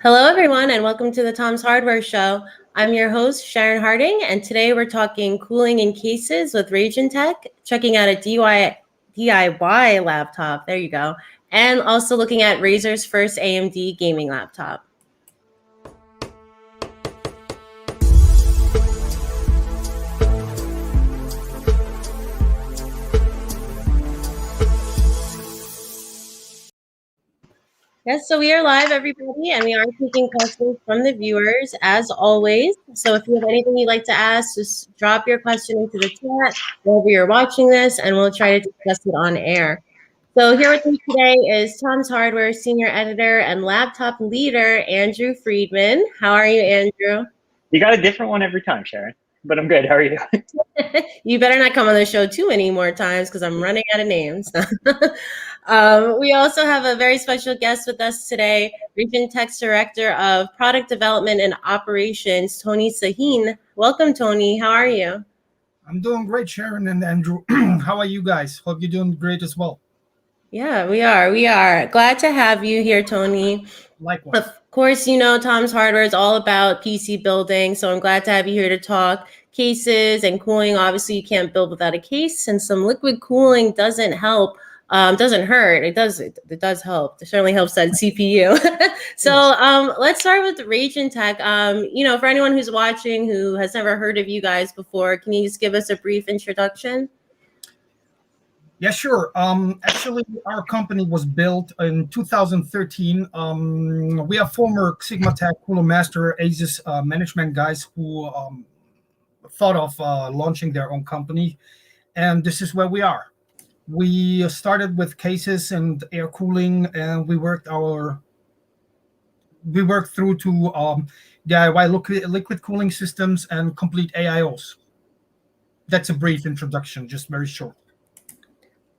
Hello, everyone, and welcome to the Tom's Hardware Show. I'm your host, Sharon Harding, and today we're talking cooling in cases with Raijintek, checking out a DIY laptop, there you go, and also looking at Razer's first AMD gaming laptop. Yes, so we are live, everybody, and we are taking questions from the viewers, as always. So if you have anything you'd like to ask, just drop your question into the chat wherever you're watching this, and we'll try to discuss it on air. So here with me today is Tom's Hardware Senior Editor and Laptop Leader, Andrew Friedman. How are you, Andrew? You got a different one every time, Sharon, but I'm good. How are you? You better not come on the show too many more times because I'm running out of names. We also have a very special guest with us today, Raijintek's Director of Product Development and Operations, Tony Sahin. Welcome, Tony. How are you? I'm doing great, Sharon and Andrew. How are you guys? Hope you're doing great as well. Yeah, we are. We are. Glad to have you here, Tony. Likewise. Of course, you know, Tom's Hardware is all about PC building, so I'm glad to have you here to talk cases and cooling. Obviously, you can't build without a case, and some liquid cooling doesn't help. Doesn't hurt. It does help. It certainly helps that CPU. So let's start with Raijintek. You know, for anyone who's watching who has never heard of you guys before, can you just give us a brief introduction? Yeah, sure. Actually, our company was built in 2013. We are former SigmaTech Cooler Master ASUS management guys who thought of launching their own company, and this is where we are. We started with cases and air cooling, and we worked through to DIY liquid cooling systems and complete AIOs. That's a brief introduction, just very short.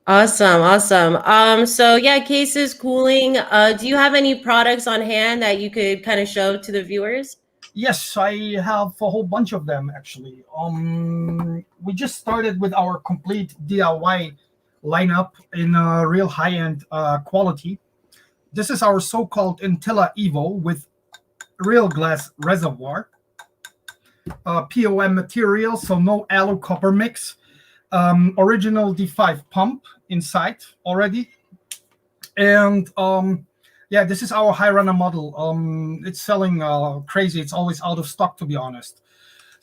Awesome. So yeah, cases, cooling. Do you have any products on hand that you could kind of show to the viewers? Yes, I have a whole bunch of them actually. We just started with our complete DIY lineup in a real high-end quality. This is our so-called Intilla Evo with real glass reservoir, POM material, so no alu copper mix. Original D5 pump inside already, and yeah, this is our high runner model. It's selling crazy. It's always out of stock, to be honest.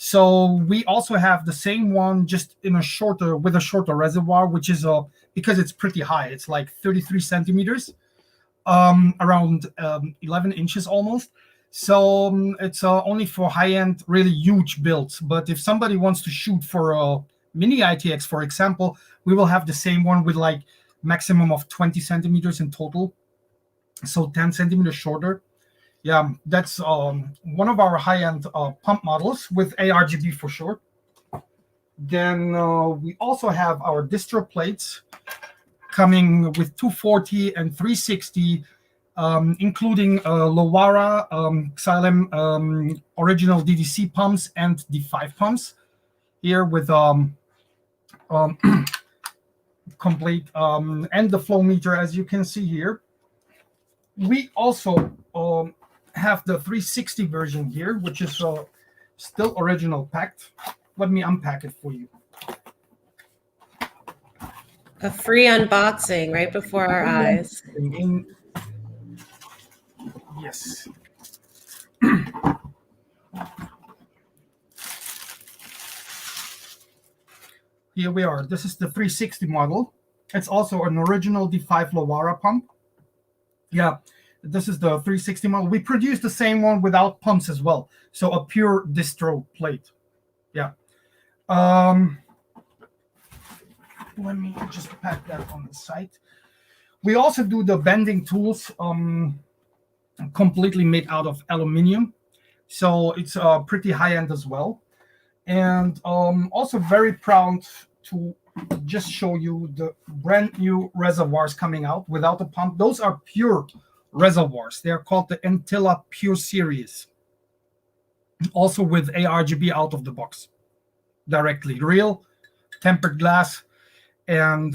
So we also have the same one, just in a shorter reservoir, which is because it's pretty high. It's like 33 centimeters, around 11 inches almost. So it's only for high-end, really huge builds. But if somebody wants to shoot for a mini ITX, for example, we will have the same one with like maximum of 20 centimeters in total, so 10 centimeters shorter. Yeah, that's one of our high-end pump models with ARGB for short. Then we also have our distro plates coming with 240 and 360, including Lowara, Xylem original DDC pumps and D5 pumps here with complete and the flow meter, as you can see here. We also have the 360 version here, which is still original packed. Let me unpack it for you. A free unboxing right before our eyes. Yes. Here we are. This is the 360 model. It's also an original D5 Lowara pump. Yeah, this is the 360 model. We produce the same one without pumps as well. So a pure distro plate. Yeah. Let me just pack that on the side. We also do the bending tools, completely made out of aluminum. So it's pretty high-end as well. And also very proud to just show you the brand new reservoirs coming out without a pump. Those are pure reservoirs. They are called the Intilla Pure Series. Also with ARGB out of the box directly. Real tempered glass. And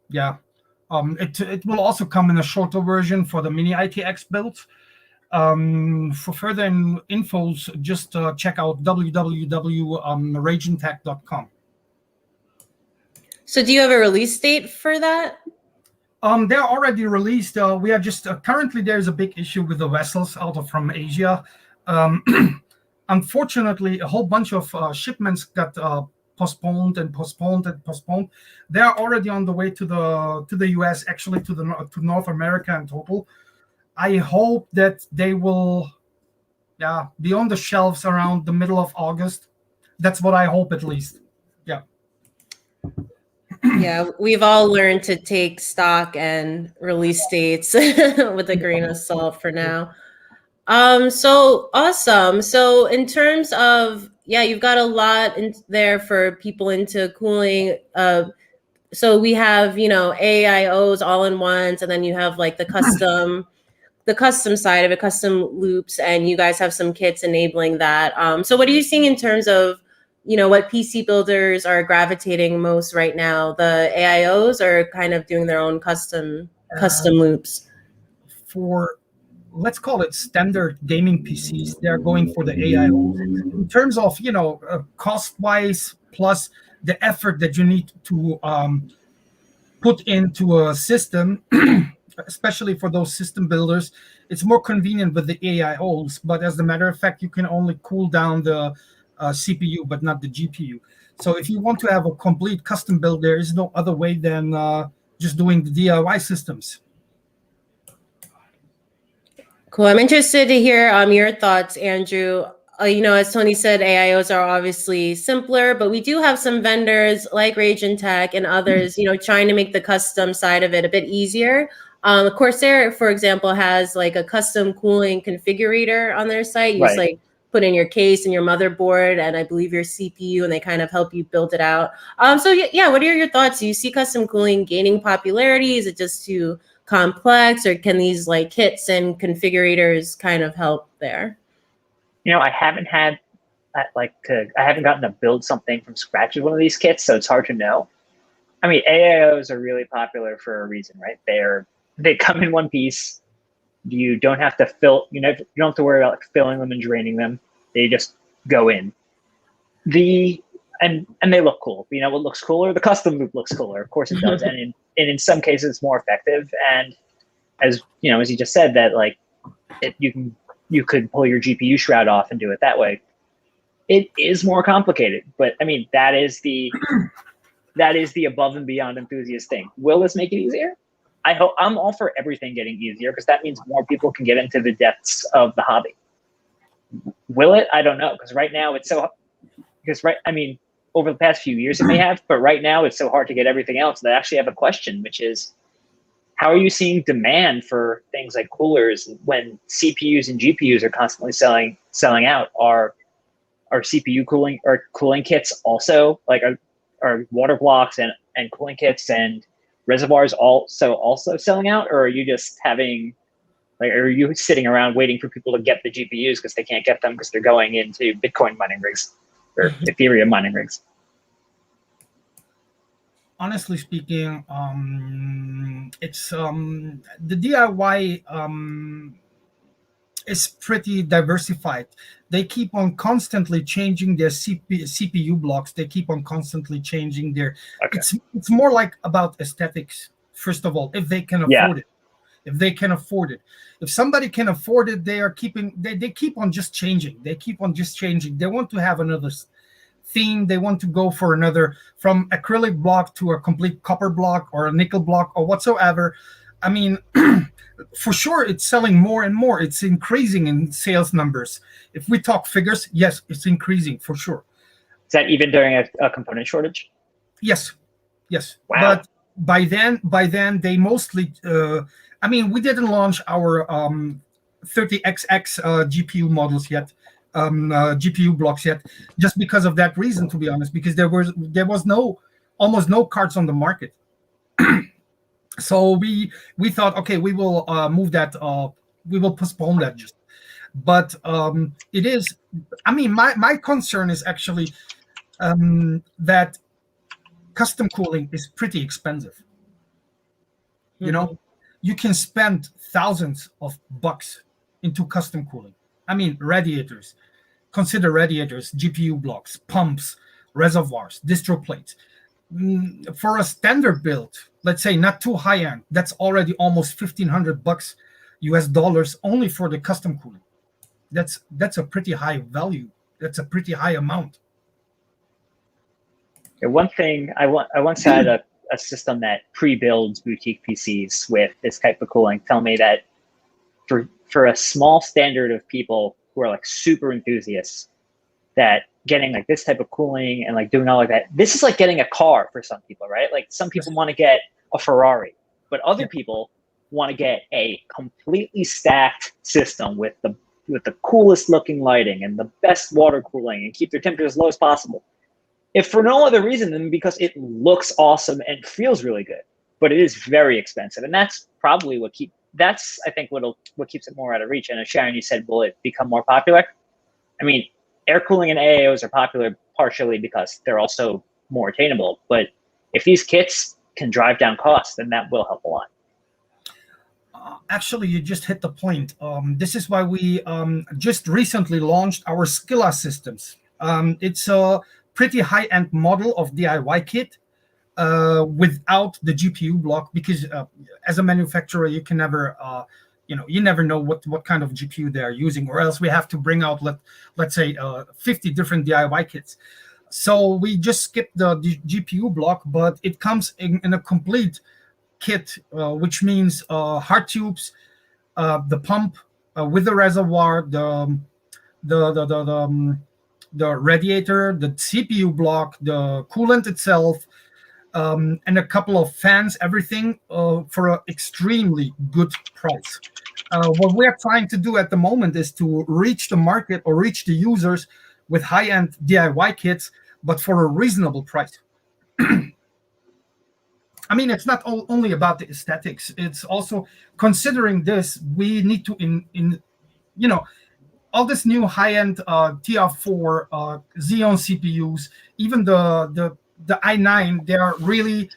yeah, it will also come in a shorter version for the mini ITX builds. For further infos, just check out www.raijintek.com. So do you have a release date for that? They're already released. We are just currently there's a big issue with the vessels from Asia. Unfortunately, a whole bunch of shipments got postponed and postponed and postponed. They are already on the way to the US, actually to North America in total. I hope that they will, be on the shelves around the middle of August. That's what I hope, at least. Yeah. Yeah, we've all learned to take stock and release dates with a grain of salt for now. So awesome. So in terms of, you've got a lot in there for people into cooling. So we have, AIOs all in ones, and then you have like the custom side of it, custom loops, and you guys have some kits enabling that. So what are you seeing in terms of, what PC builders are gravitating most right now? The AIOs are kind of doing their own custom loops? For, let's call it standard gaming PCs, they're going for the AIOs. In terms of, cost-wise, plus the effort that you need to put into a system, especially for those system builders, it's more convenient with the AIOs. But as a matter of fact, you can only cool down the CPU, but not the GPU. So if you want to have a complete custom build, there is no other way than just doing the DIY systems. Cool. I'm interested to hear your thoughts, Andrew. As Tony said, AIOs are obviously simpler, but we do have some vendors like Raijintek and others, trying to make the custom side of it a bit easier. Corsair, for example, has like a custom cooling configurator on their site. You just like put in your case and your motherboard, and I believe your CPU, and they kind of help you build it out. So what are your thoughts? Do you see custom cooling gaining popularity? Is it just too complex, or can these like kits and configurators kind of help there? I haven't had I haven't gotten to build something from scratch with one of these kits, so it's hard to know. I mean, AIOs are really popular for a reason, right? They come in one piece. You don't have to fill, you don't have to worry about like filling them and draining them. They just go in. And they look cool. What looks cooler? The custom loop looks cooler. Of course it does. And in some cases it's more effective. And as you just said, that like you could pull your GPU shroud off and do it that way. It is more complicated, but I mean that is the above and beyond enthusiast thing. Will this make it easier? I'm all for everything getting easier, because that means more people can get into the depths of the hobby. Will it? I don't know, because right now it's so. Over the past few years it may have, but right now it's so hard to get everything else that I actually have a question, which is, how are you seeing demand for things like coolers when CPUs and GPUs are constantly selling out? Are CPU cooling or cooling kits also like are water blocks and cooling kits and reservoirs also selling out, or are you just having are you sitting around waiting for people to get the GPUs because they can't get them because they're going into Bitcoin mining rigs or Ethereum mining rigs? Honestly speaking, it's the DIY is pretty diversified. They keep on constantly changing their CPU blocks. They keep on constantly changing their. Okay. It's more like about aesthetics. First of all, if they can afford it, if they can afford it, if somebody can afford it, they keep on just changing. They keep on just changing. They want to have another theme. They want to go for another, from acrylic block to a complete copper block or a nickel block or whatsoever. I mean, for sure, it's selling more and more. It's increasing in sales numbers. If we talk figures, yes, it's increasing for sure. Is that even during a component shortage? Yes. Wow. But by then, they mostly. We didn't launch our 30XX GPU models yet, GPU blocks yet, just because of that reason. To be honest, because there was almost no cards on the market. So we thought, okay, we will move that. We will postpone that. But it is. My concern is actually that custom cooling is pretty expensive. Mm-hmm. You can spend thousands of bucks into custom cooling. I mean, radiators. Consider radiators, GPU blocks, pumps, reservoirs, distro plates. For a standard build, let's say not too high end, that's already almost $1,500 US dollars only for the custom cooling. That's a pretty high value. That's a pretty high amount. Yeah, one thing I once had a system that pre-builds boutique PCs with this type of cooling. Tell me that for a small standard of people who are like super enthusiasts, that getting like this type of cooling and like doing all of that, this is like getting a car for some people, right? Like some people want to get a Ferrari, but other people want to get a completely stacked system with the coolest looking lighting and the best water cooling and keep their temperature as low as possible. If for no other reason than because it looks awesome and feels really good, but it is very expensive. And that's probably that's I think what keeps it more out of reach. And as Sharon, you said, will it become more popular? I mean, air cooling and AIOs are popular partially because they're also more attainable. But if these kits can drive down costs, then that will help a lot. Actually, you just hit the point. This is why we just recently launched our Skilla systems. It's a pretty high-end model of DIY kit without the GPU block, because as a manufacturer, you can never, you never know what kind of GPU they are using, or else we have to bring out, let's say, 50 different DIY kits. So we just skipped the GPU block, but it comes in a complete kit, which means hard tubes, the pump with the reservoir, the radiator, the CPU block, the coolant itself, and a couple of fans, everything for an extremely good price. What we're trying to do at the moment is to reach the market or reach the users with high-end DIY kits, but for a reasonable price. I mean, it's not only about the aesthetics. It's also, considering this, we need to, all this new high-end TR4 Xeon CPUs, even the i9, they are really,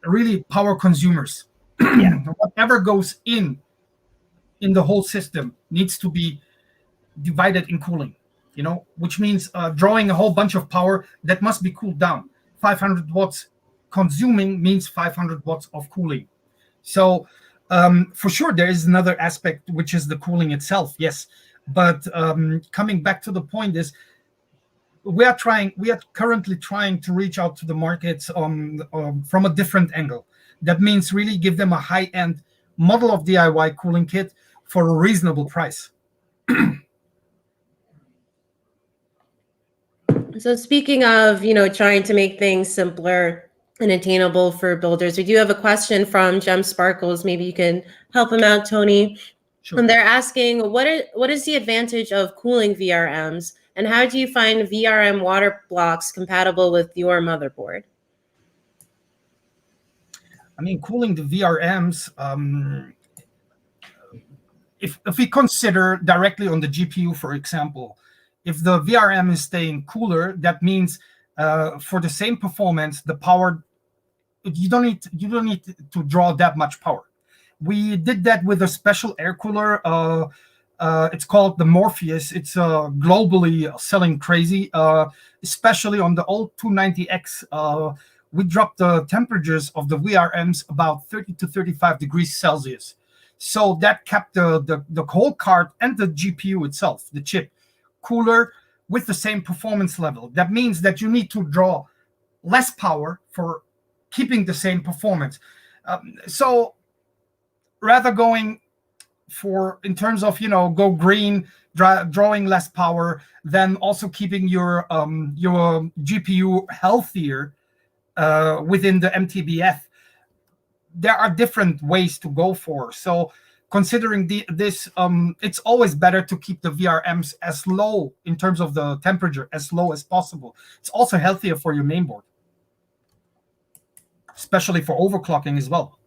really power consumers. Whatever goes in the whole system needs to be divided in cooling, which means drawing a whole bunch of power that must be cooled down. 500 watts consuming means 500 watts of cooling. So for sure, there is another aspect, which is the cooling itself, yes. But coming back to the point is, we are currently trying to reach out to the markets from a different angle. That means really give them a high-end model of DIY cooling kit for a reasonable price. So speaking of, trying to make things simpler and attainable for builders, we do have a question from Gem Sparkles. Maybe you can help him out, Tony. Sure. And they're asking, what is the advantage of cooling VRMs, and how do you find VRM water blocks compatible with your motherboard? I mean, cooling the VRMs, if we consider directly on the GPU, for example, if the VRM is staying cooler, that means for the same performance, the power, you don't need to draw that much power. We did that with a special air cooler. It's called the Morpheus. It's globally selling crazy, especially on the old 290X. We dropped the temperatures of the VRMs about 30 to 35 degrees Celsius. So that kept the whole card and the GPU itself, the chip, cooler with the same performance level. That means that you need to draw less power for keeping the same performance. So rather going for, in terms of, go green, drawing less power, than also keeping your GPU healthier within the MTBF, there are different ways to go for. So considering this, it's always better to keep the VRMs as low in terms of the temperature, as low as possible. It's also healthier for your mainboard, especially for overclocking as well.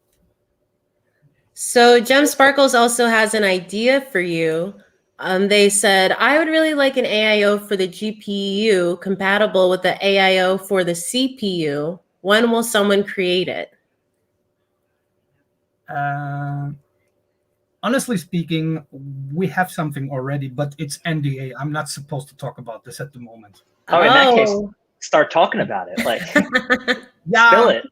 So Gem Sparkles also has an idea for you. They said, I would really like an AIO for the GPU compatible with the AIO for the CPU. When will someone create it? Honestly speaking, we have something already, but it's NDA. I'm not supposed to talk about this at the moment. Oh, in that case, Oh. start talking about it. Like, spill Yeah, it.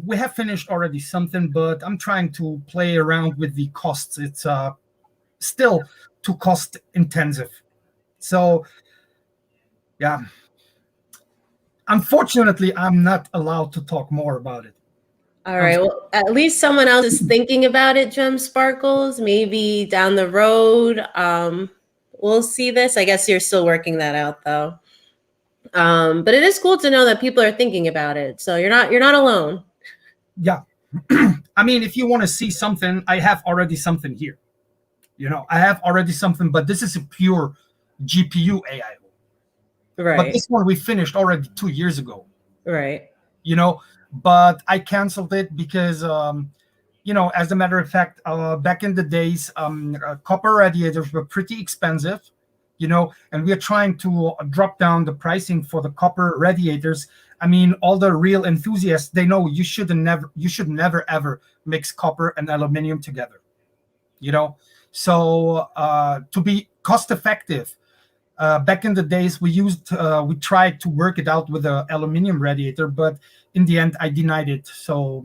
we have finished already something, but I'm trying to play around with the costs. It's still too cost intensive. So, yeah, unfortunately, I'm not allowed to talk more about it. All right. Well, at least someone else is thinking about it, Gem Sparkles. Maybe down the road, we'll see this. I guess you're still working that out, though. But it is cool to know that people are thinking about it. So you're not alone. Yeah. I mean, if you want to see something, I have already something here. I have already something, but this is a pure GPU AIO. Right. But this one we finished already 2 years ago. Right. But I canceled it because, as a matter of fact, back in the days, copper radiators were pretty expensive, and we are trying to drop down the pricing for the copper radiators. I mean, all the real enthusiasts, they know you should never ever mix copper and aluminum together. So to be cost effective, back in the days we tried to work it out with an aluminum radiator, but in the end I denied it. So,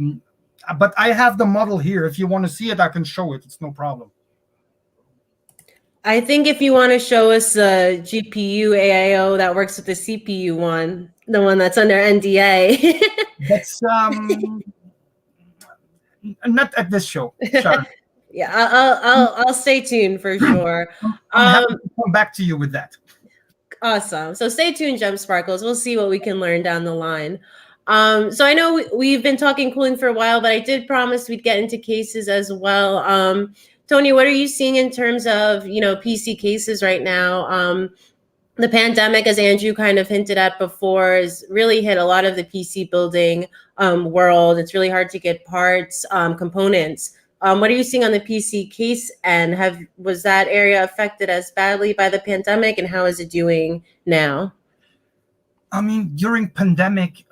but I have the model here. If you want to see it, I can show it. It's no problem. I think if you want to show us the GPU AIO that works with the CPU one, the one that's under NDA. That's not at this show. Sorry. Yeah, I'll stay tuned for sure. I'm happy to come back to you with that. Awesome. So stay tuned, Gem Sparkles. We'll see what we can learn down the line. So I know we've been talking cooling for a while, but I did promise we'd get into cases as well. Tony, what are you seeing in terms of, PC cases right now? The pandemic, as Andrew kind of hinted at before, has really hit a lot of the PC building world. It's really hard to get parts, components. What are you seeing on the PC case end? Was that area affected as badly by the pandemic, and how is it doing now? I mean, during pandemic,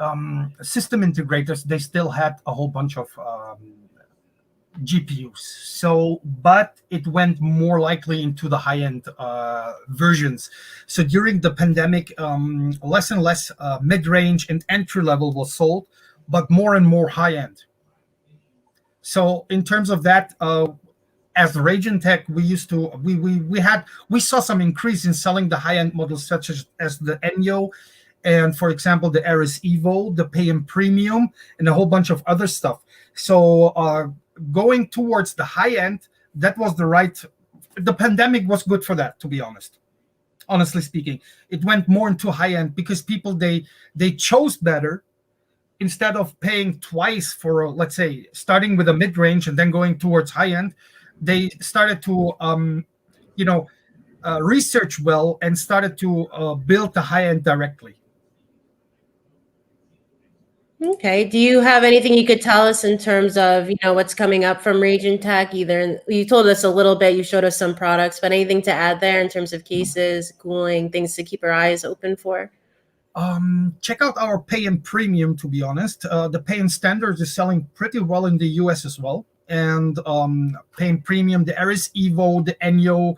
system integrators, they still had a whole bunch of GPUs. But it went more likely into the high-end versions. So during the pandemic, less and less mid-range and entry-level was sold, but more and more high-end. So in terms of that, as Raijintek, we saw some increase in selling the high-end models such as the Enyo, and for example the Ares Evo, the Pay Premium, and a whole bunch of other stuff. So going towards the high end, that was the pandemic was good for that, to be honest. Honestly speaking, it went more into high end because people they chose better. Instead of paying twice for, let's say, starting with a mid-range and then going towards high-end, they started to, research well and started to build the high-end directly. Okay. Do you have anything you could tell us in terms of, what's coming up from Raijintek? You told us a little bit, you showed us some products, but anything to add there in terms of cases, cooling, things to keep our eyes open for? Check out our Pay Premium, to be honest. The Pay Standard is selling pretty well in the US as well. And Pay Premium, the Ares Evo, the Enyo.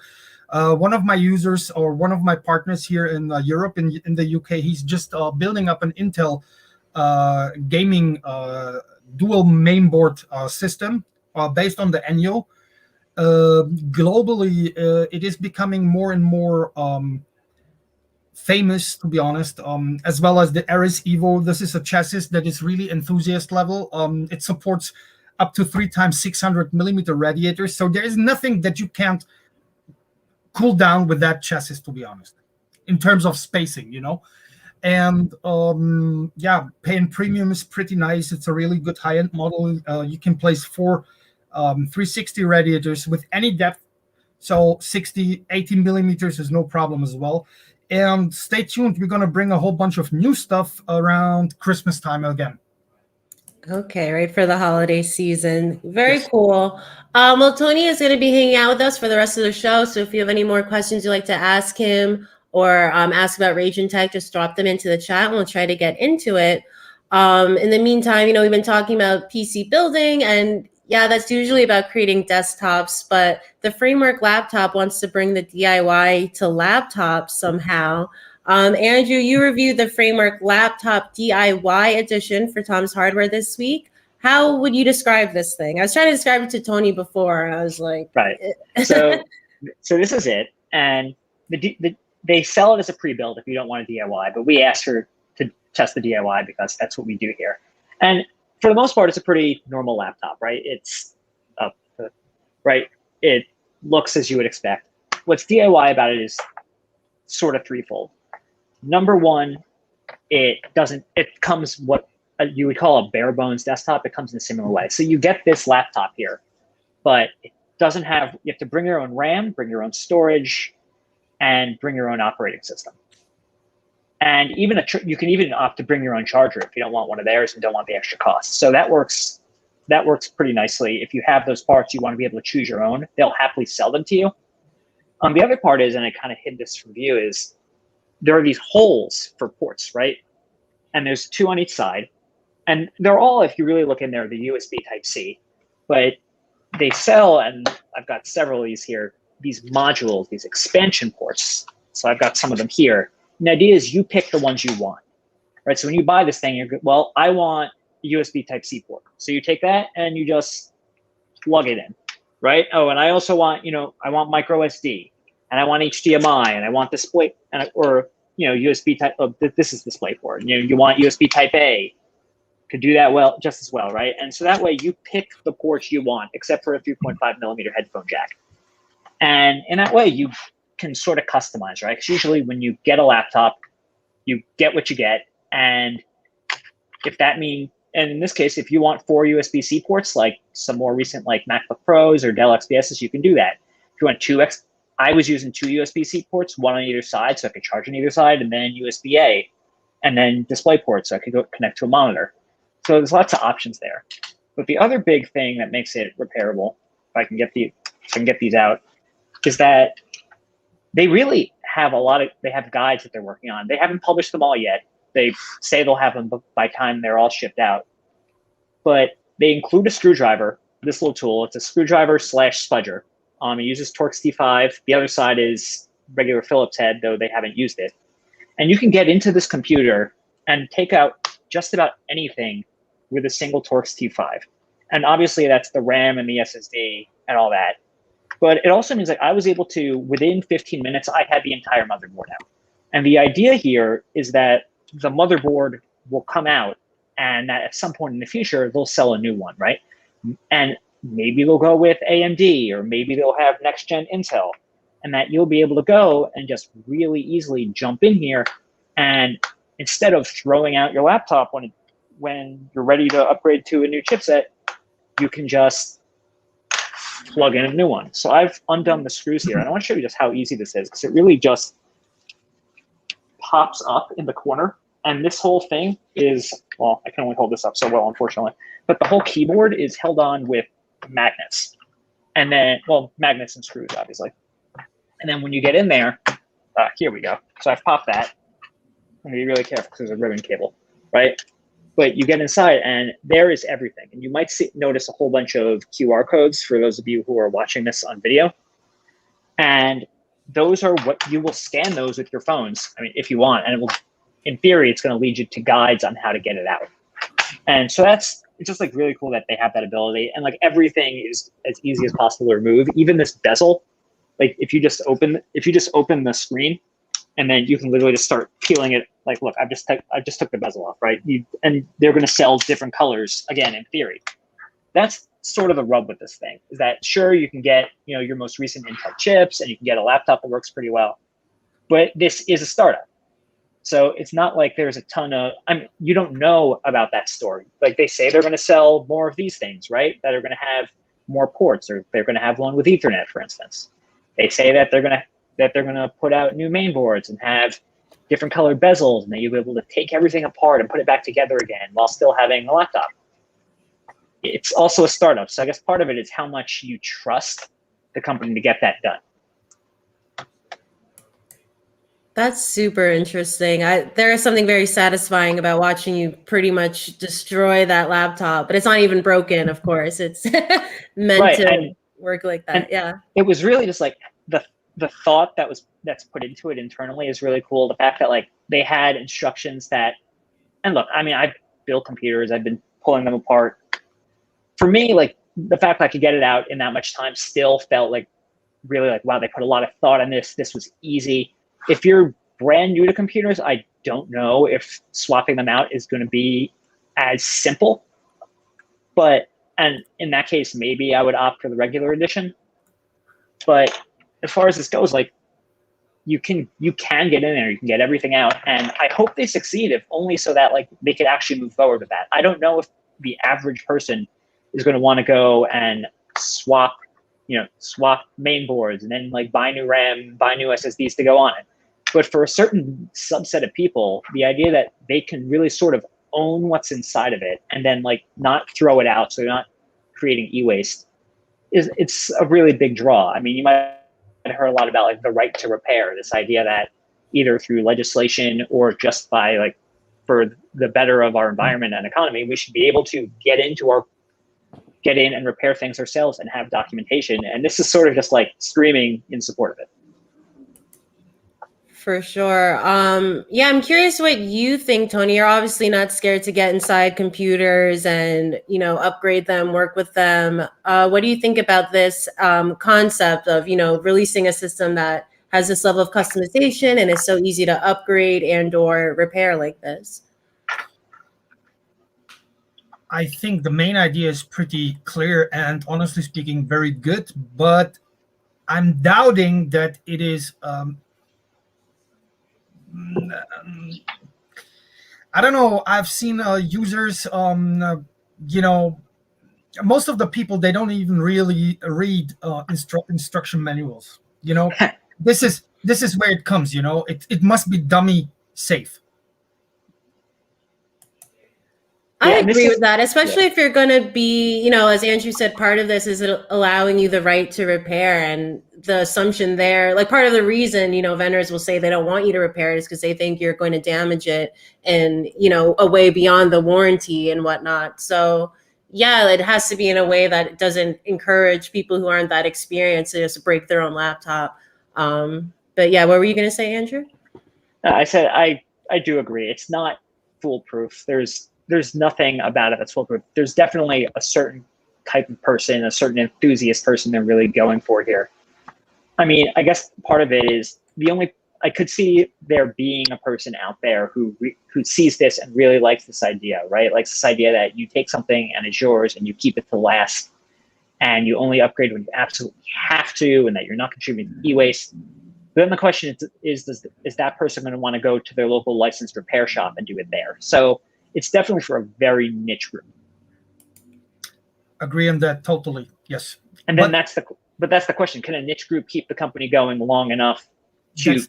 One of my users or one of my partners here in Europe, in the UK, he's just building up an Intel gaming dual mainboard system based on the Enyo. Globally, it is becoming more and more famous, to be honest, as well as the Ares Evo. This is a chassis that is really enthusiast level. It supports up to 3x 600 millimeter radiators. So there is nothing that you can't cool down with that chassis, to be honest, in terms of spacing, And Pay Premium is pretty nice. It's a really good high-end model. You can place 4 360 radiators with any depth. So 60, 80 millimeters is no problem as well. And stay tuned. We're going to bring a whole bunch of new stuff around Christmas time again. Okay, right for the holiday season. Very cool. Well, Tony is going to be hanging out with us for the rest of the show. So if you have any more questions you'd like to ask him or ask about Raijintek, just drop them into the chat and we'll try to get into it. In the meantime, we've been talking about PC building and, Yeah, that's usually about creating desktops, but the Framework laptop wants to bring the DIY to laptops somehow. Andrew, you reviewed the Framework laptop DIY edition for Tom's Hardware this week. How would you describe this thing? I was trying to describe it to Tony before, and I was like, right. So this is it, and they sell it as a pre-build if you don't want a DIY, but we asked her to test the DIY because that's what we do here. And for the most part, it's a pretty normal laptop, right? It's right. It looks as you would expect. What's DIY about it is sort of threefold. Number one, it comes what you would call a bare bones desktop. It comes in a similar way. So you get this laptop here, but it doesn't have, you have to bring your own RAM, bring your own storage, and bring your own operating system. And even you can even opt to bring your own charger if you don't want one of theirs and don't want the extra cost. So that works pretty nicely. If you have those parts, you want to be able to choose your own. They'll happily sell them to you. The other part is, and I kind of hid this from view, is there are these holes for ports, right? And there's two on each side. And they're all, if you really look in there, the USB Type-C. But they sell, and I've got several of these here, these modules, these expansion ports. So I've got some of them here. And the idea is you pick the ones you want, right? So when you buy this thing, you're good. Well, I want a USB Type-C port. So you take that and you just plug it in, right? Oh, and I also want, I want micro SD, and I want HDMI, and I want display, or USB type. Oh, this is DisplayPort. You want USB Type A. Could do that just as well, right? And so that way you pick the ports you want, except for a 3.5mm headphone jack. And in that way, you can sort of customize, right? Because usually when you get a laptop, you get what you get. And if that means, and in this case, if you want 4 USB-C ports, like some more recent, like MacBook Pros or Dell XPSs, you can do that. If you want 2 I was using 2 USB-C ports, one on either side, so I could charge on either side, and then USB-A, and then DisplayPort, so I could go connect to a monitor. So there's lots of options there. But the other big thing that makes it repairable, if I can get these out, is that they really have they have guides that they're working on. They haven't published them all yet. They say they'll have them by the time they're all shipped out. But they include a screwdriver, this little tool. It's a screwdriver / spudger. It uses Torx T5. The other side is regular Phillips head, though they haven't used it. And you can get into this computer and take out just about anything with a single Torx T5. And obviously that's the RAM and the SSD and all that. But it also means I was able to, within 15 minutes, I had the entire motherboard out. And the idea here is that the motherboard will come out, and that at some point in the future, they'll sell a new one, right? And maybe they'll go with AMD, or maybe they'll have next-gen Intel, and that you'll be able to go and just really easily jump in here, and instead of throwing out your laptop when you're ready to upgrade to a new chipset, you can just plug in a new one. So I've undone the screws here, and I want to show you just how easy this is, because it really just pops up in the corner. And this whole thing is, well, I can only hold this up so well, unfortunately, but the whole keyboard is held on with magnets. And then, well, magnets and screws, obviously. And then when you get in there, here we go. So I've popped that. I'm going to be really careful because there's a ribbon cable, right? But you get inside, and there is everything. And you might notice a whole bunch of QR codes for those of you who are watching this on video. And those are what you will scan those with your phones, I mean, if you want. And it will, in theory, it's going to lead you to guides on how to get it out. And so it's just like really cool that they have that ability. And like everything is as easy as possible to remove. Even this bezel, like if you just open the screen, and then you can literally just start peeling it. Like, look, I just took the bezel off, right? And they're going to sell different colors again, in theory. That's sort of the rub with this thing, is that sure, you can get your most recent Intel chips, and you can get a laptop that works pretty well, but this is a startup. So it's not like there's a ton of, you don't know about that story. Like they say they're going to sell more of these things, right? That are going to have more ports, or they're going to have one with Ethernet, for instance. They say that they're going to put out new main boards and have different colored bezels, and that you'll be able to take everything apart and put it back together again while still having a laptop. It's also a startup. So I guess part of it is how much you trust the company to get that done. That's super interesting. There is something very satisfying about watching you pretty much destroy that laptop, but it's not even broken, of course. It's meant Right, to work like and that. Yeah. it was really just like the thought that's put into it internally is really cool. The fact that like they had instructions that, and look, I mean, I've built computers, I've been pulling them apart. For me, like the fact that I could get it out in that much time still felt like really like, wow, they put a lot of thought in this. This was easy. If you're brand new to computers, I don't know if swapping them out is going to be as simple. And in that case, maybe I would opt for the regular edition. But as far as this goes, like you can get in there, you can get everything out, and I hope they succeed, if only so that like they could actually move forward with that. I don't know if the average person is going to want to go and swap main boards and then like buy new RAM, buy new SSDs to go on it. But for a certain subset of people, the idea that they can really sort of own what's inside of it and then like not throw it out, so they're not creating e-waste, it's a really big draw. I mean, you might have heard a lot about like the right to repair, this idea that either through legislation or just by like for the better of our environment and economy, we should be able to get in and repair things ourselves and have documentation. And this is sort of just like screaming in support of it. For sure. Yeah, I'm curious what you think, Tony. You're obviously not scared to get inside computers and, upgrade them, work with them. What do you think about this concept of, releasing a system that has this level of customization and is so easy to upgrade and or repair like this? I think the main idea is pretty clear and, honestly speaking, very good. But I'm doubting that it is. I don't know. I've seen users. Most of the people, they don't even really read instruction manuals. This is where it comes. It must be dummy safe. I agree with that, especially if you're going to be, as Andrew said, part of this is allowing you the right to repair, and the assumption there, like part of the reason, vendors will say they don't want you to repair it is because they think you're going to damage it and, a way beyond the warranty and whatnot. So yeah, it has to be in a way that doesn't encourage people who aren't that experienced to just break their own laptop. But yeah, what were you going to say, Andrew? I said, I do agree. It's not foolproof. There's nothing about it that's foolproof. There's definitely a certain type of person, a certain enthusiast person they're really going for here. I mean, I guess part of it is I could see there being a person out there who sees this and really likes this idea, right? Likes this idea that you take something and it's yours and you keep it to last and you only upgrade when you absolutely have to and that you're not contributing to e-waste. But then the question is that person going to want to go to their local licensed repair shop and do it there? So it's definitely for a very niche group. Agree on that totally. Yes. And then that's the question: can a niche group keep the company going long enough to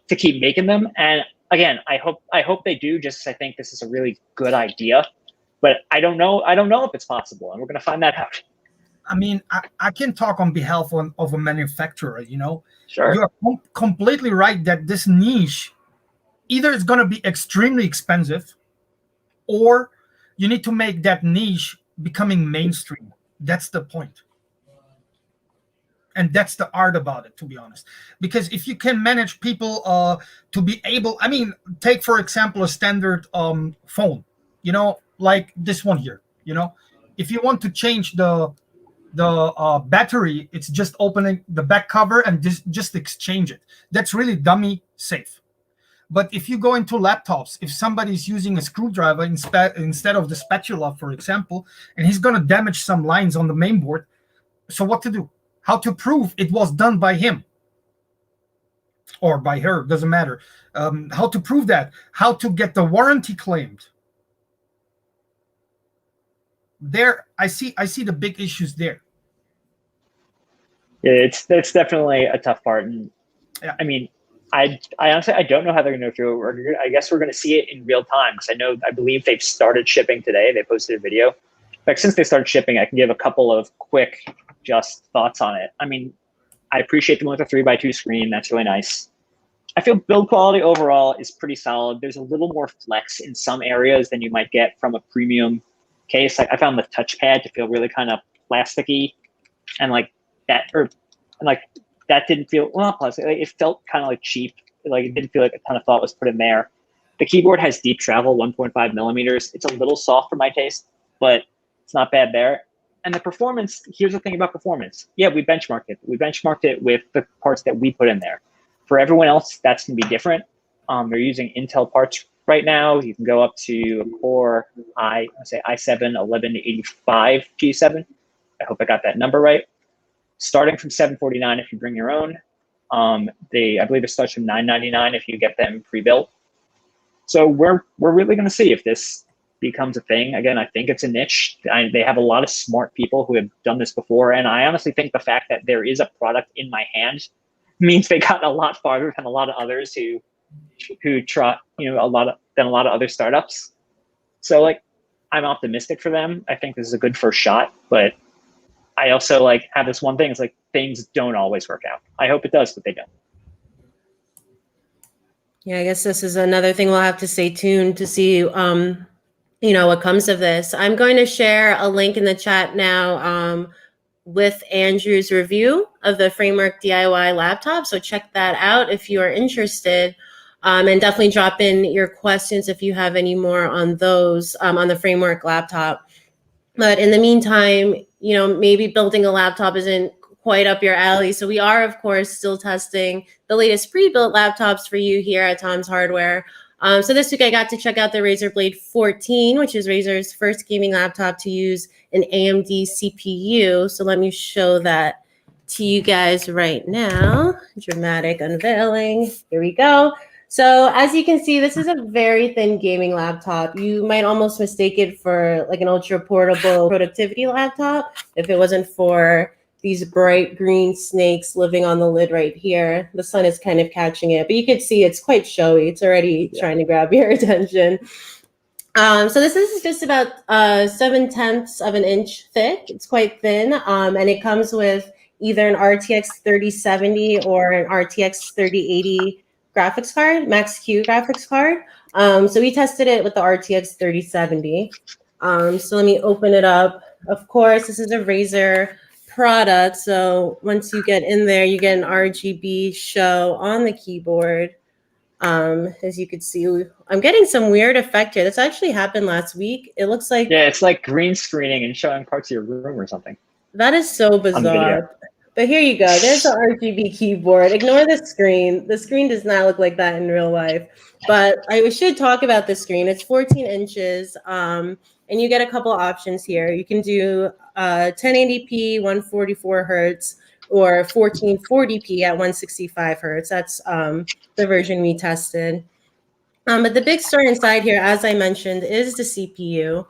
keep making them? And again, I hope they do. Just I think this is a really good idea, but I don't know if it's possible, and we're going to find that out. I mean, I can talk on behalf of a manufacturer. Sure. You're completely right that this niche either it's going to be extremely expensive, or you need to make that niche becoming mainstream. That's the point. And that's the art about it, to be honest. Because if you can manage people to be able, I mean, take, for example, a standard phone, like this one here, if you want to change the battery, it's just opening the back cover and just exchange it. That's really dummy safe. But if you go into laptops, if somebody's using a screwdriver instead of the spatula, for example, and he's going to damage some lines on the main board, so what to do? How to prove it was done by him or by her, doesn't matter. How to prove that? How to get the warranty claimed? There, I see the big issues there. Yeah, it's definitely a tough part, and yeah. I mean, I honestly don't know how they're going to go through it. I guess we're going to see it in real time because I believe they've started shipping today. They posted a video. In fact, since they started shipping, I can give a couple of quick thoughts on it. I mean, I appreciate the one with the 3x2 screen. That's really nice. I feel build quality overall is pretty solid. There's a little more flex in some areas than you might get from a premium case. Like I found the touchpad to feel really kind of plasticky, and like that, that didn't feel well. Plus, it felt kind of like cheap. Like it didn't feel like a ton of thought was put in there. The keyboard has deep travel, 1.5 millimeters. It's a little soft for my taste, but it's not bad there. And the performance, here's the thing about performance. Yeah, we benchmarked it. We benchmarked it with the parts that we put in there. For everyone else, that's going to be different. They're using Intel parts right now. You can go up to a Core i7 1185 G7. I hope I got that number right. Starting from $749 if you bring your own. I believe it starts from $999 if you get them pre-built. So we're really going to see if this becomes a thing. Again, I think it's a niche. They have a lot of smart people who have done this before, and I honestly think the fact that there is a product in my hand means they got a lot farther than a lot of others who try, a lot of other startups. So like, I'm optimistic for them. I think this is a good first shot, but I also like have this one thing. It's like things don't always work out. I hope it does, but they don't. Yeah, I guess this is another thing we'll have to stay tuned to see, what comes of this. I'm going to share a link in the chat now with Andrew's review of the Framework DIY laptop. So check that out if you are interested. And definitely drop in your questions if you have any more on those on the Framework laptop. But in the meantime, maybe building a laptop isn't quite up your alley. So we are, of course, still testing the latest pre-built laptops for you here at Tom's Hardware. So this week I got to check out the Razer Blade 14, which is Razer's first gaming laptop to use an AMD CPU. So let me show that to you guys right now. Dramatic unveiling. Here we go. So as you can see, this is a very thin gaming laptop. You might almost mistake it for like an ultra portable productivity laptop if it wasn't for these bright green snakes living on the lid right here. The sun is kind of catching it, but you can see it's quite showy. It's already trying to grab your attention. So this is just about 7/10 of an inch thick. It's quite thin, and it comes with either an RTX 3070 or an RTX 3080 graphics card, Max-Q graphics card. So we tested it with the RTX 3070. So let me open it up. Of course, this is a Razer product. So once you get in there, you get an RGB show on the keyboard. As you can see, I'm getting some weird effect here. This actually happened last week. It looks like... Yeah, it's like green screening and showing parts of your room or something. That is so bizarre. But here you go. There's the RGB keyboard. Ignore the screen. The screen does not look like that in real life. But I should talk about the screen. It's 14 inches. And you get a couple options here. You can do 1080p, 144 hertz, or 1440p at 165 hertz. That's the version we tested. But the big star inside here, as I mentioned, is the CPU.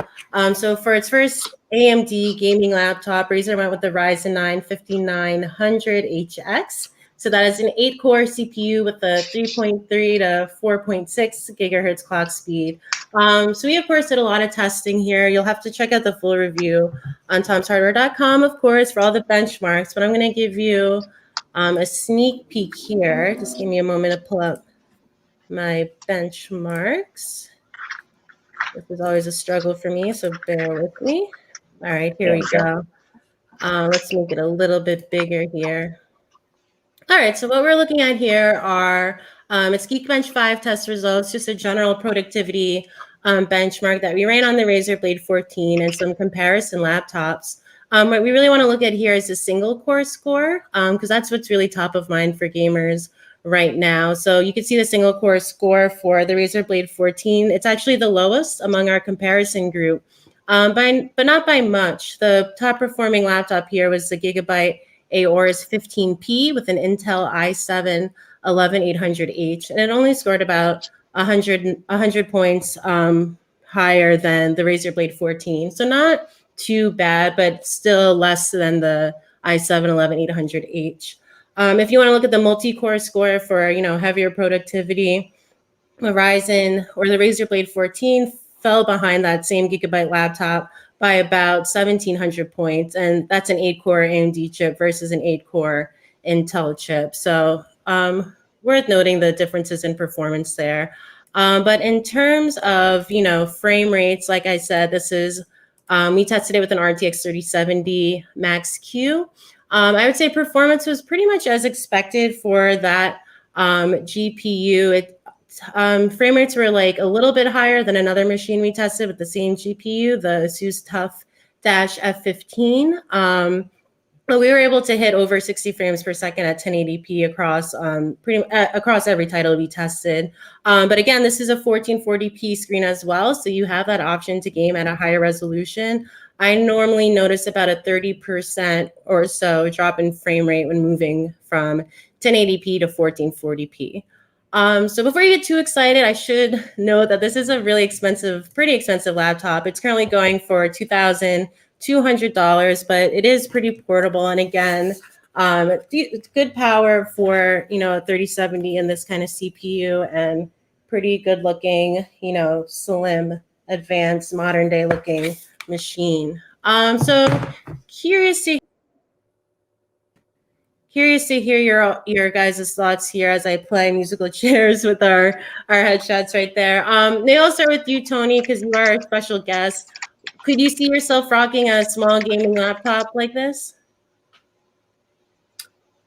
So for its first AMD gaming laptop, Razer went with the Ryzen 9 5900HX. So that is an 8-core CPU with a 3.3 to 4.6 gigahertz clock speed. So we, of course, did a lot of testing here. You'll have to check out the full review on tomshardware.com, of course, for all the benchmarks. But I'm going to give you a sneak peek here. Just give me a moment to pull up my benchmarks. This is always a struggle for me, so bear with me. All right, here we go. Let's make it a little bit bigger here. All right, so what we're looking at here are it's Geekbench 5 test results, just a general productivity benchmark that we ran on the Razer Blade 14 and some comparison laptops. What we really want to look at here is the single core score, because that's what's really top of mind for gamers right now. So you can see the single core score for the Razer Blade 14. It's actually the lowest among our comparison group, but not by much. The top performing laptop here was the Gigabyte Aorus 15P with an Intel i7 11800H, and it only scored about 100 points higher than the Razer Blade 14. So not too bad, but still less than the i7 11800H. If you want to look at the multi-core score for, heavier productivity, the Ryzen or the Razer Blade 14 fell behind that same Gigabyte laptop by about 1,700 points. And that's an 8-core AMD chip versus an 8-core Intel chip. So worth noting the differences in performance there. But in terms of, frame rates, like I said, this is, we tested it with an RTX 3070 Max Q. I would say performance was pretty much as expected for that GPU. Frame rates were like a little bit higher than another machine we tested with the same GPU, the ASUS TUF-F15. But we were able to hit over 60 frames per second at 1080p across across every title we tested. But again, this is a 1440p screen as well, so you have that option to game at a higher resolution. I normally notice about a 30% or so drop in frame rate when moving from 1080p to 1440p. So before you get too excited, I should note that this is a really expensive, pretty expensive laptop. It's currently going for $2,200, but it is pretty portable. And again, it's good power for, a 3070 and this kind of CPU, and pretty good looking, slim, advanced, modern day looking machine. So curious to hear your guys' thoughts here as I play musical chairs with our headshots right there. Maybe I'll start with you, Tony, because you are a special guest. Could you see yourself rocking a small gaming laptop like this?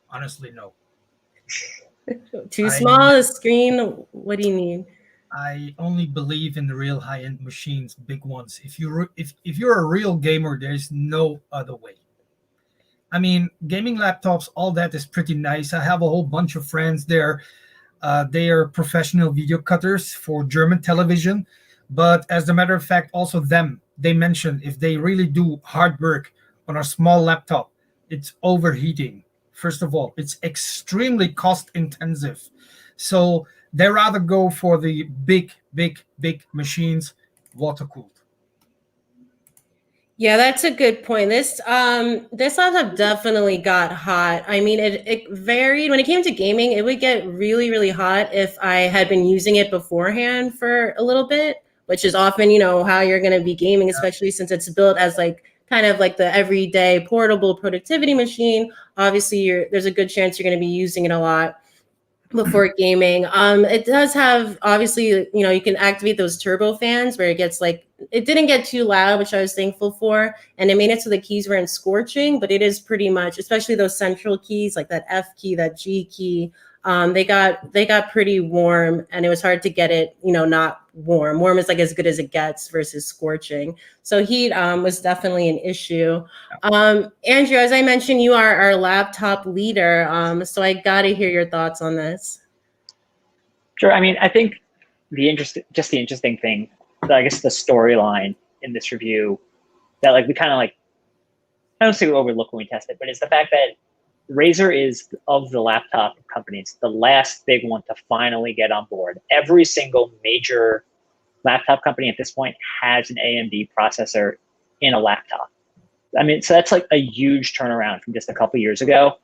Honestly, no. Too small a screen? What do you mean? I only believe in the real high-end machines, big ones. If you're a real gamer, there's no other way. I mean, gaming laptops, all that is pretty nice. I have a whole bunch of friends there. They are professional video cutters for German television. But as a matter of fact, also they mentioned if they really do hard work on a small laptop, it's overheating. First of all, it's extremely cost intensive. So they rather go for the big machines, water cooled. Yeah, that's a good point. This laptop definitely got hot. I mean, it varied. When it came to gaming, it would get really, really hot if I had been using it beforehand for a little bit, which is often, how you're going to be gaming, especially since it's built as like kind of like the everyday portable productivity machine. Obviously, there's a good chance you're going to be using it a lot before gaming. It does have, obviously, you can activate those turbo fans where it gets like, it didn't get too loud, which I was thankful for. And it made it so the keys weren't scorching, but it is pretty much, especially those central keys, like that F key, that G key, they got pretty warm, and it was hard to get it, not warm. Warm is like as good as it gets versus scorching. So heat was definitely an issue. Andrew, as I mentioned, you are our laptop leader. So I got to hear your thoughts on this. Sure. I mean, I think the interesting thing, I guess the storyline in this review that like we kind of like, I don't say we overlook when we test it, but it's the fact that Razer is, of the laptop companies, the last big one to finally get on board. Every single major laptop company at this point has an AMD processor in a laptop. I mean, so that's like a huge turnaround from just a couple years ago,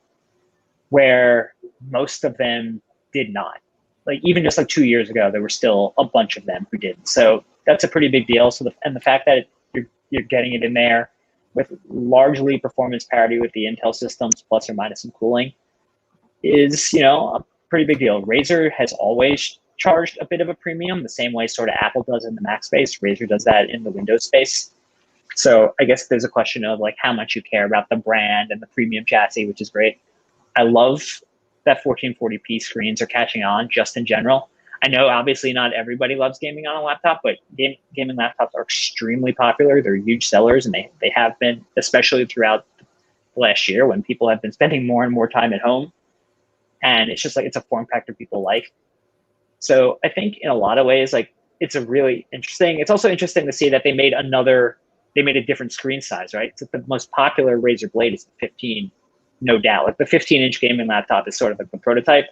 where most of them did not. Like even just like 2 years ago, there were still a bunch of them who didn't. So that's a pretty big deal. So the fact that you're getting it in there with largely performance parity with the Intel systems, plus or minus some cooling, is a pretty big deal. Razer has always charged a bit of a premium, the same way sort of Apple does in the Mac space. Razer does that in the Windows space. So I guess there's a question of like how much you care about the brand and the premium chassis, which is great. I love that 1440p screens are catching on just in general. I know obviously not everybody loves gaming on a laptop, but gaming laptops are extremely popular. They're huge sellers, and they have been, especially throughout last year when people have been spending more and more time at home. And it's just like, it's a form factor people like. So I think in a lot of ways, like it's also interesting to see that they made a different screen size, right? So the most popular Razer Blade is the 15, no doubt. Like the 15-inch gaming laptop is sort of like the prototype.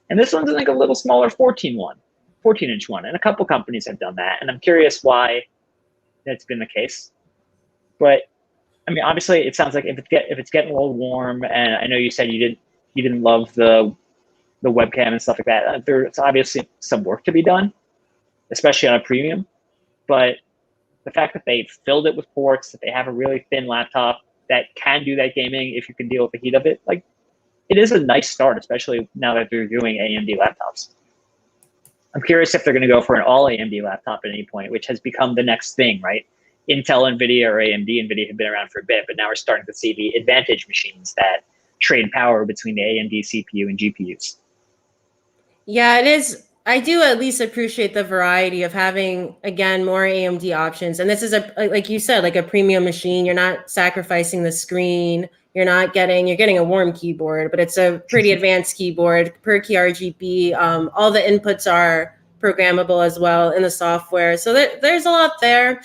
And this one's like a little smaller 14-inch one. And a couple companies have done that. And I'm curious why that's been the case. But I mean, obviously it sounds like if it's getting a little warm, and I know you said you didn't love the webcam and stuff like that, there's obviously some work to be done, especially on a premium. But the fact that they filled it with ports, that they have a really thin laptop that can do that gaming if you can deal with the heat of it, like it is a nice start, especially now that they're doing AMD laptops. I'm curious if they're going to go for an all AMD laptop at any point, which has become the next thing, right? Intel, Nvidia, or AMD. Nvidia have been around for a bit, but now we're starting to see the advantage machines that trade power between the AMD CPU and GPUs. Yeah, it is. I do at least appreciate the variety of having, again, more AMD options. And this is like you said, like a premium machine. You're not sacrificing the screen. You're getting a warm keyboard, but it's a pretty advanced keyboard, per key RGB. All the inputs are programmable as well in the software. So there's a lot there.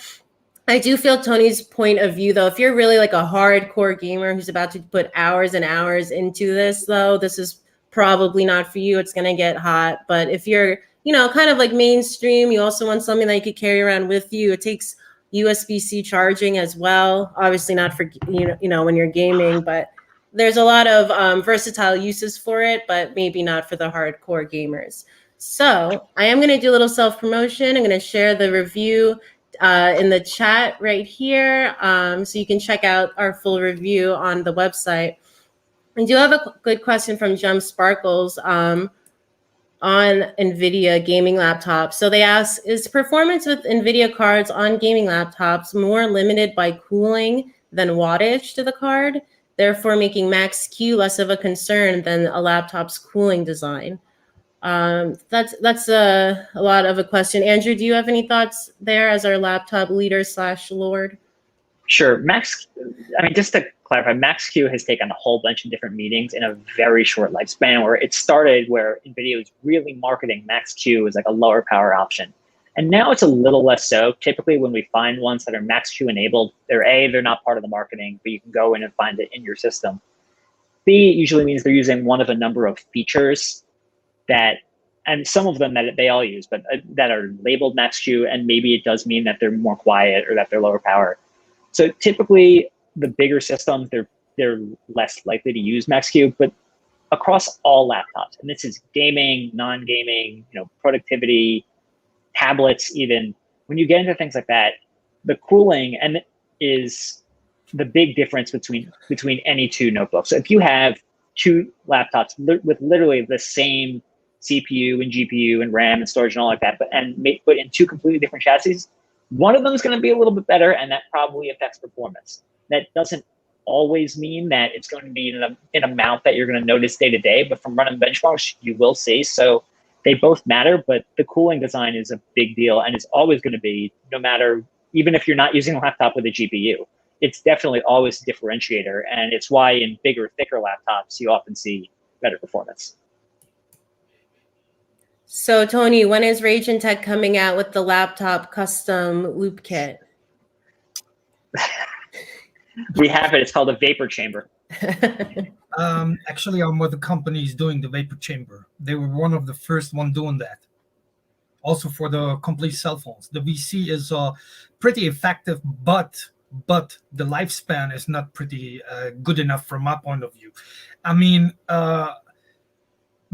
I do feel Tony's point of view, though. If you're really like a hardcore gamer who's about to put hours and hours into this, though, this is probably not for you. It's going to get hot. But if you're, kind of like mainstream, you also want something that you could carry around with you. It takes USB-C charging as well. Obviously not for, when you're gaming, but there's a lot of versatile uses for it, but maybe not for the hardcore gamers. So I am going to do a little self-promotion. I'm going to share the review in the chat right here, so you can check out our full review on the website. I do have a good question from Gem Sparkles on NVIDIA gaming laptops. So they ask, is performance with NVIDIA cards on gaming laptops more limited by cooling than wattage to the card, therefore making max Q less of a concern than a laptop's cooling design? That's a lot of a question. Andrew, do you have any thoughts there as our laptop leader / lord? Sure. Just to clarify, Max-Q has taken a whole bunch of different meetings in a very short lifespan, where it started where NVIDIA was really marketing Max-Q as like a lower power option. And now it's a little less so. Typically when we find ones that are Max-Q enabled, they're not part of the marketing, but you can go in and find it in your system. B usually means they're using one of a number of features and some of them that they all use, but that are labeled Max-Q, and maybe it does mean that they're more quiet or that they're lower power. So typically, the bigger systems, they're less likely to use Max-Q, but across all laptops, and this is gaming, non-gaming, productivity, tablets even, when you get into things like that, the cooling is the big difference between any two notebooks. So if you have two laptops with literally the same CPU and GPU and RAM and storage and all like that, but put in two completely different chassis, one of them is going to be a little bit better, and that probably affects performance. That doesn't always mean that it's going to be in an amount that you're going to notice day to day, but from running benchmarks, you will see. So they both matter, but the cooling design is a big deal, and it's always going to be, no matter, even if you're not using a laptop with a GPU, it's definitely always a differentiator, and it's why in bigger, thicker laptops, you often see better performance. So, Tony, when is Raijintek coming out with the laptop custom loop kit? We have it. It's called a vapor chamber. Actually, I'm with the companies doing the vapor chamber. They were one of the first one doing that. Also for the complete cell phones. The VC is pretty effective, but the lifespan is not pretty good enough from my point of view.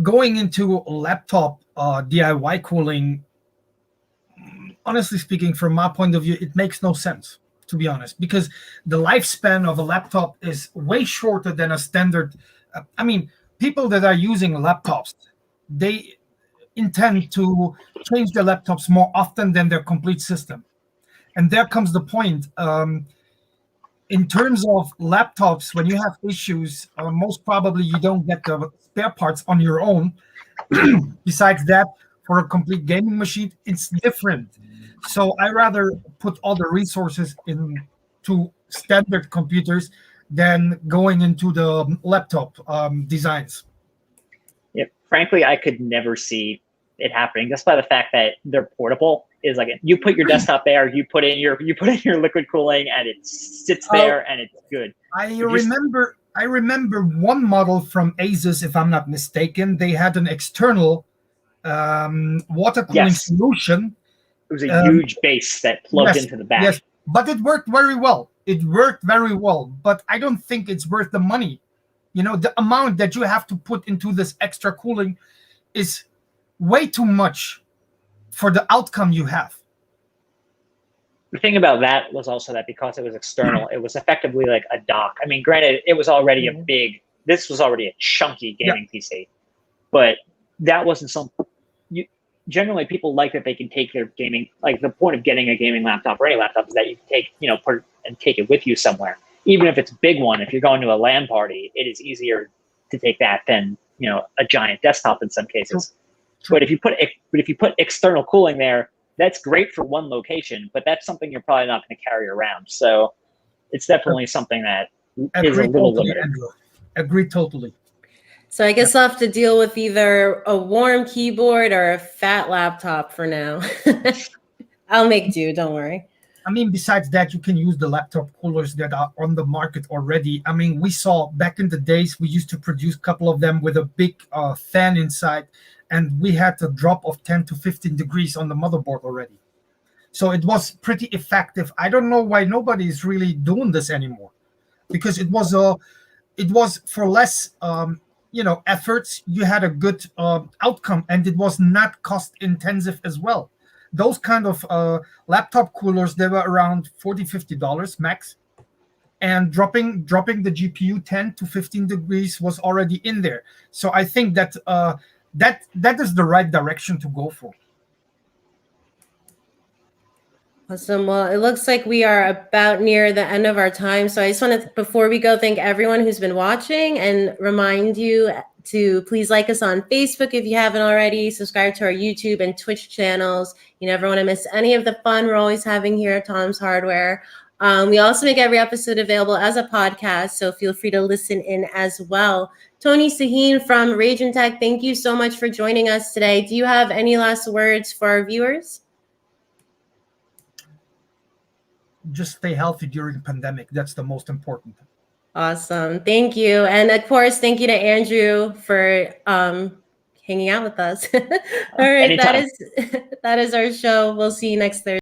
Going into laptop DIY cooling, honestly speaking, from my point of view, it makes no sense, to be honest, because the lifespan of a laptop is way shorter than a standard. People that are using laptops, they intend to change their laptops more often than their complete system. And there comes the point. In terms of laptops, when you have issues, most probably you don't get the spare parts on your own. Besides that, for a complete gaming machine, it's different. So I rather put all the resources into standard computers than going into the laptop designs. Yeah, frankly, I could never see it happening just by the fact that they're portable. Is like, you put your desktop there, you put in your liquid cooling, and it sits there and it's good. I remember one model from Asus, if I'm not mistaken. They had an external water cooling solution. It was a huge base that plugged into the back. Yes, but it worked very well. But I don't think it's worth the money. The amount that you have to put into this extra cooling is way too much for the outcome you have. The thing about that was also that because it was external, it was effectively like a dock. Granted, it was already a big this was already a chunky gaming PC, but that wasn't something. Generally, people like that they can take their gaming. Like the point of getting a gaming laptop or any laptop is that you can take, put and take it with you somewhere. Even if it's a big one, if you're going to a LAN party, it is easier to take that than a giant desktop in some cases. True. But if you put external cooling there, that's great for one location, but that's something you're probably not going to carry around. So it's definitely something that is a little limited. Agree totally. So I guess I'll have to deal with either a warm keyboard or a fat laptop for now. I'll make do, don't worry. I mean, besides that, you can use the laptop coolers that are on the market already. I mean, we saw back in the days, we used to produce a couple of them with a big fan inside, and we had a drop of 10 to 15 degrees on the motherboard already. So it was pretty effective. I don't know why nobody is really doing this anymore, because it was for less efforts. You had a good outcome, and it was not cost intensive as well. Those kind of laptop coolers, they were around $40-50 max, and dropping the GPU 10 to 15 degrees was already in there. So I think that that is the right direction to go for. Awesome. Well, it looks like we are about near the end of our time. So I just want to, before we go, thank everyone who's been watching and remind you to please like us on Facebook if you haven't already. Subscribe to our YouTube and Twitch channels. You never want to miss any of the fun we're always having here at Tom's Hardware. We also make every episode available as a podcast, so feel free to listen in as well. Tony Sahin from Raijintek, thank you so much for joining us today. Do you have any last words for our viewers? Just stay healthy during the pandemic. That's the most important. Awesome. Thank you. And of course, thank you to Andrew for hanging out with us. All right. Anytime. That is our show. We'll see you next Thursday.